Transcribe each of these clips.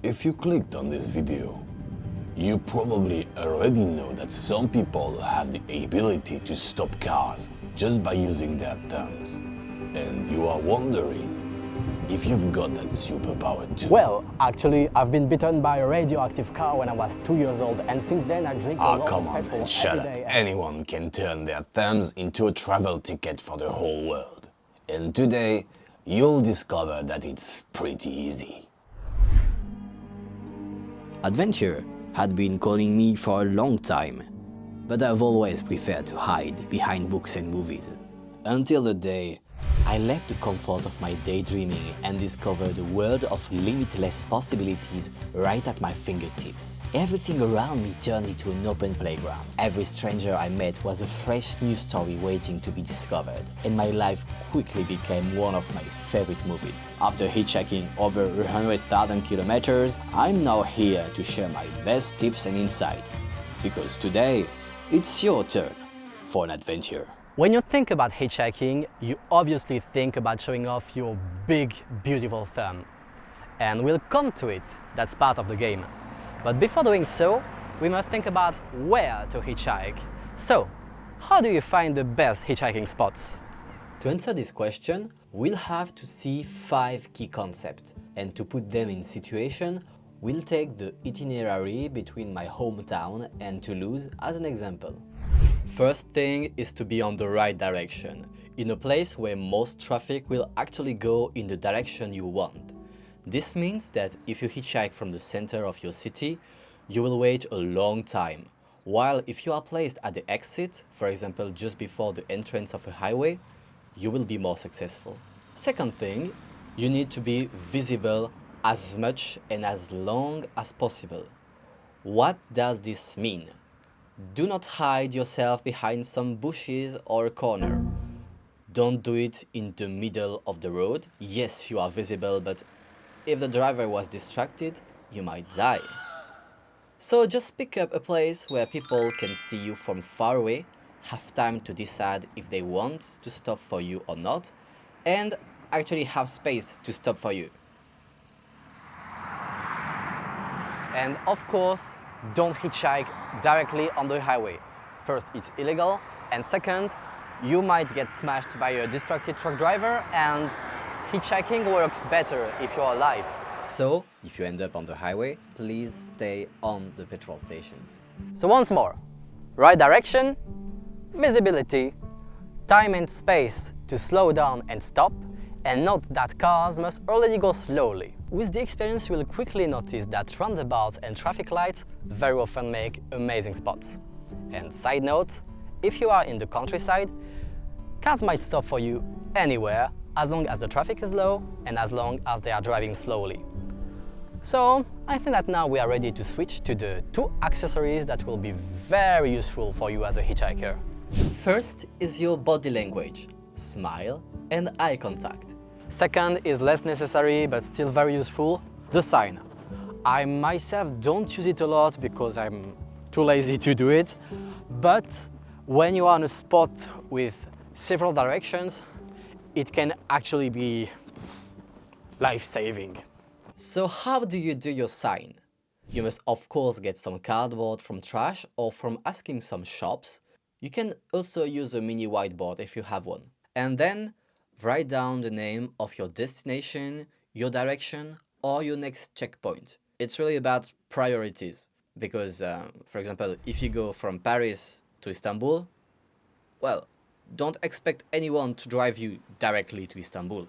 If you clicked on this video, you probably already know that some people have the ability to stop cars just by using their thumbs. And you are wondering if you've got that superpower too. Well, actually, I've been bitten by a radioactive car when I was 2 years old, and since then I drink a lot Come of on, petrol man, shut every up. day. Anyone can turn their thumbs into a travel ticket for the whole world. And today, you'll discover that it's pretty easy. Adventure had been calling me for a long time, but I've always preferred to hide behind books and movies. Until the day I left the comfort of my daydreaming and discovered a world of limitless possibilities right at my fingertips. Everything around me turned into an open playground. Every stranger I met was a fresh new story waiting to be discovered, and my life quickly became one of my favorite movies. After hitchhiking over 100,000 kilometers, I'm now here to share my best tips and insights, because today it's your turn for an adventure. When you think about hitchhiking, you obviously think about showing off your big, beautiful thumb. And we'll come to it, that's part of the game. But before doing so, we must think about where to hitchhike. So, how do you find the best hitchhiking spots? To answer this question, we'll have to see 5 key concepts, and to put them in situation, we'll take the itinerary between my hometown and Toulouse as an example. First thing is to be on the right direction, in a place where most traffic will actually go in the direction you want. This means that if you hitchhike from the center of your city, you will wait a long time, while if you are placed at the exit, for example just before the entrance of a highway, you will be more successful. Second thing, you need to be visible as much and as long as possible. What does this mean? Do not hide yourself behind some bushes or a corner. Don't do it in the middle of the road. Yes, you are visible, but if the driver was distracted, you might die. So just pick up a place where people can see you from far away, have time to decide if they want to stop for you or not, and actually have space to stop for you. And of course, don't hitchhike directly on the highway. First, it's illegal, and second, you might get smashed by a distracted truck driver, and hitchhiking works better if you're alive. So, if you end up on the highway, please stay on the petrol stations. So once more, right direction, visibility, time and space to slow down and stop, and note that cars must already go slowly. With the experience, you will quickly notice that roundabouts and traffic lights very often make amazing spots. And side note, if you are in the countryside, cars might stop for you anywhere as long as the traffic is low and as long as they are driving slowly. So I think that now we are ready to switch to the 2 accessories that will be very useful for you as a hitchhiker. First is your body language, smile and eye contact. Second is less necessary but still very useful, the sign. I myself don't use it a lot because I'm too lazy to do it, but when you are on a spot with several directions, it can actually be life-saving. So how do you do your sign? You must of course get some cardboard from trash or from asking some shops. You can also use a mini whiteboard if you have one. And then write down the name of your destination, your direction, or your next checkpoint. It's really about priorities because, for example, if you go from Paris to Istanbul, well, don't expect anyone to drive you directly to Istanbul.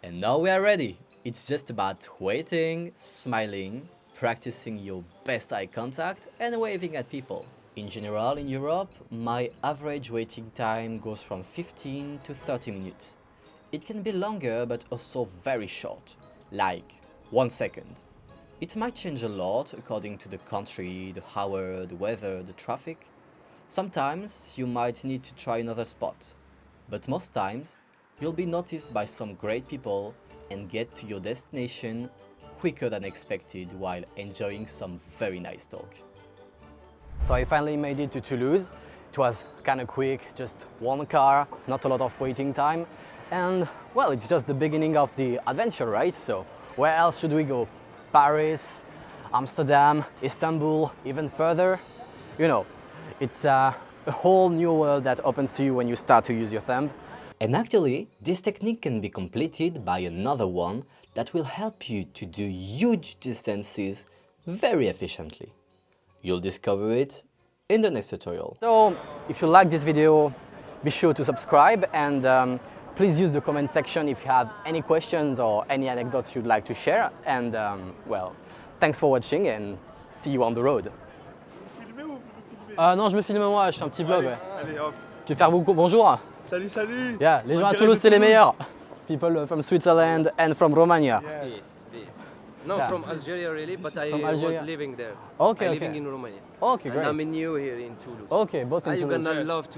And now we are ready. It's just about waiting, smiling, practicing your best eye contact and waving at people. In general, in Europe, my average waiting time goes from 15 to 30 minutes. It can be longer but also very short, like 1 second. It might change a lot according to the country, the hour, the weather, the traffic. Sometimes you might need to try another spot, but most times you'll be noticed by some great people and get to your destination quicker than expected while enjoying some very nice talk. So I finally made it to Toulouse. It was kind of quick, just 1 car, not a lot of waiting time. And well, it's just the beginning of the adventure, right? So where else should we go? Paris, Amsterdam, Istanbul, even further. You know, it's a whole new world that opens to you when you start to use your thumb. And actually, this technique can be completed by another one that will help you to do huge distances very efficiently. You'll discover it in the next tutorial. So, if you like this video, be sure to subscribe and please use the comment section if you have any questions or any anecdotes you'd like to share. And well, thanks for watching and see you on the road. Vous filmez ou vous filmez? Non, je me filme moi, je fais un petit vlog. Ouais. Allez hop. Tu veux faire beaucoup bonjour? Salut, salut. Yeah, les gens En à direct Toulouse, de c'est les Toulouse. meilleurs. People from Switzerland and from Romania. Yeah. Peace, peace. No, Yeah. from Algeria really, but I From Algeria. was living there. Okay, I'm okay. living in Romania. Okay, And I'm great. new here in Toulouse. Okay, both in You're Toulouse. gonna love to